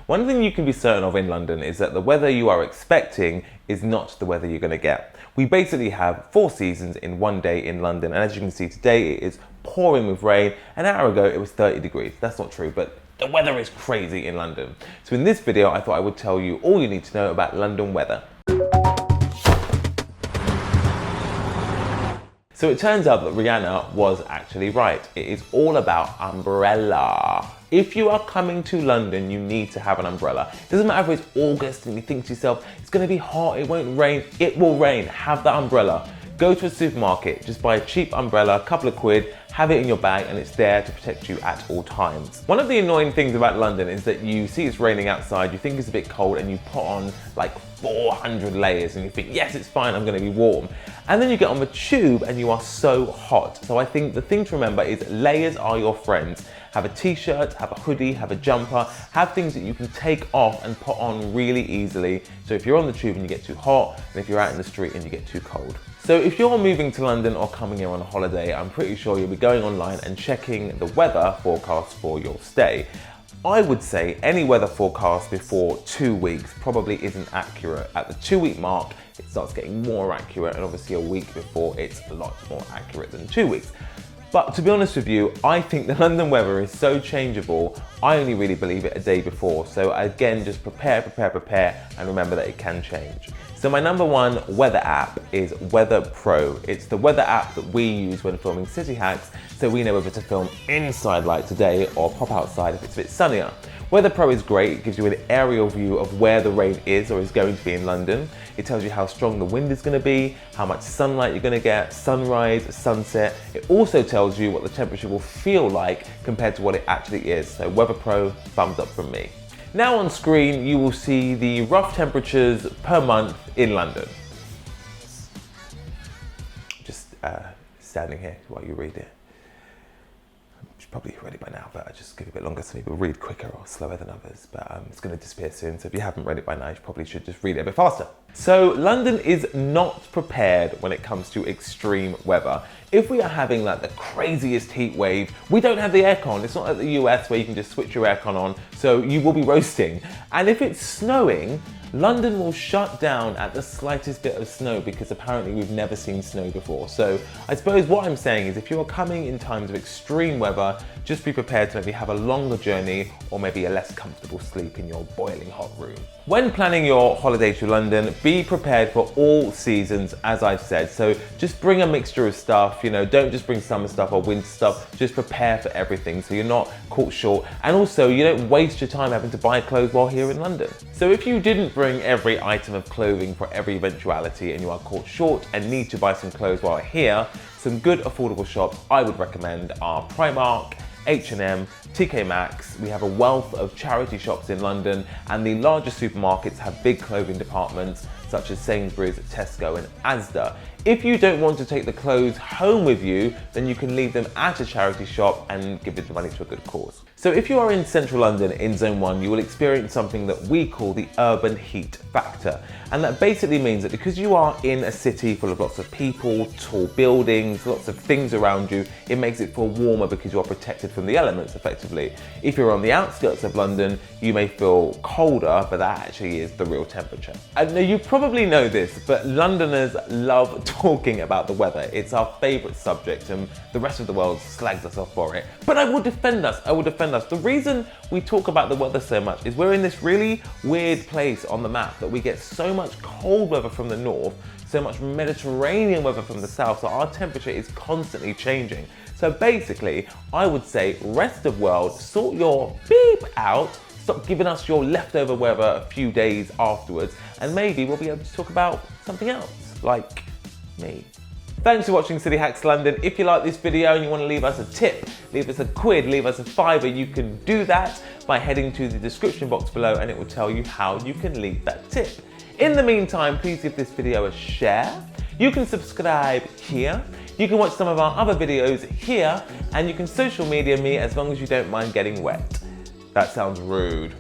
One thing you can be certain of in London is that the weather you are expecting is not the weather you're going to get. We basically have 4 seasons in one day in London, and as you can see today it is pouring with rain. An hour ago it was 30 degrees. That's not true, but the weather is crazy in London. So in this video I thought I would tell you all you need to know about London weather. So it turns out that Rihanna was actually right. It is all about umbrella. If you are coming to London, you need to have an umbrella. It doesn't matter if it's August and you think to yourself, it's gonna be hot, it won't rain. It will rain, have the umbrella. Go to a supermarket, just buy a cheap umbrella, a couple of quid, have it in your bag, and it's there to protect you at all times. One of the annoying things about London is that you see it's raining outside, you think it's a bit cold, and you put on like 400 layers and you think, yes, it's fine, I'm gonna be warm. And then you get on the tube and you are so hot. So I think the thing to remember is layers are your friends. Have a t-shirt, have a hoodie, have a jumper, have things that you can take off and put on really easily. So if you're on the tube and you get too hot, and if you're out in the street and you get too cold. So if you're moving to London or coming here on a holiday, I'm pretty sure you'll be going online and checking the weather forecast for your stay. I would say any weather forecast before 2 weeks probably isn't accurate. At the 2-week mark, it starts getting more accurate, and obviously a week before it's a lot more accurate than 2 weeks. But to be honest with you, I think the London weather is so changeable, I only really believe it a day before. So again, just prepare, and remember that it can change. So my number 1 weather app is Weather Pro. It's the weather app that we use when filming City Hacks, so we know whether to film inside like today or pop outside if it's a bit sunnier. Weather Pro is great. It gives you an aerial view of where the rain is or is going to be in London. It tells you how strong the wind is going to be, how much sunlight you're going to get, sunrise, sunset. It also tells you what the temperature will feel like compared to what it actually is. So Weather Pro, thumbs up from me. Now on screen, you will see the rough temperatures per month in London. Just standing here while you read it. You should probably read it by now, but I just give it a bit longer so people read quicker or slower than others. But it's going to disappear soon, so if you haven't read it by now, you probably should just read it a bit faster. So London is not prepared when it comes to extreme weather. If we are having like the craziest heat wave, we don't have the aircon. It's not like the US where you can just switch your aircon on, so you will be roasting. And if it's snowing, London will shut down at the slightest bit of snow because apparently we've never seen snow before. So I suppose what I'm saying is if you are coming in times of extreme weather, just be prepared to maybe have a longer journey or maybe a less comfortable sleep in your boiling hot room. When planning your holiday to London, be prepared for all seasons, as I've said. So just bring a mixture of stuff, you know, don't just bring summer stuff or winter stuff, just prepare for everything so you're not caught short. And also you don't waste your time having to buy clothes while here in London. So if you didn't bring every item of clothing for every eventuality and you are caught short and need to buy some clothes while here, some good affordable shops I would recommend are Primark, H&M, TK Maxx. We have a wealth of charity shops in London, and the larger supermarkets have big clothing departments such as Sainsbury's, Tesco and Asda. If you don't want to take the clothes home with you, then you can leave them at a charity shop and give the money to a good cause. So if you are in central London in Zone 1, you will experience something that we call the urban heat factor. And that basically means that because you are in a city full of lots of people, tall buildings, lots of things around you, it makes it feel warmer because you are protected from the elements effectively. If you're on the outskirts of London, you may feel colder, but that actually is the real temperature. And you probably know this, but Londoners love talking about the weather. It's our favourite subject and the rest of the world slags us off for it. But I will defend us, The reason we talk about the weather so much is we're in this really weird place on the map that we get so much cold weather from the north, so much Mediterranean weather from the south, so our temperature is constantly changing. So basically, I would say rest of world, sort your beep out, stop giving us your leftover weather a few days afterwards, and maybe we'll be able to talk about something else, like me. Thanks for watching City Hacks London. If you like this video and you want to leave us a tip, leave us a quid, leave us a fiver, you can do that by heading to the description box below and it will tell you how you can leave that tip. In the meantime, please give this video a share. You can subscribe here. You can watch some of our other videos here, and you can social media me as long as you don't mind getting wet. That sounds rude.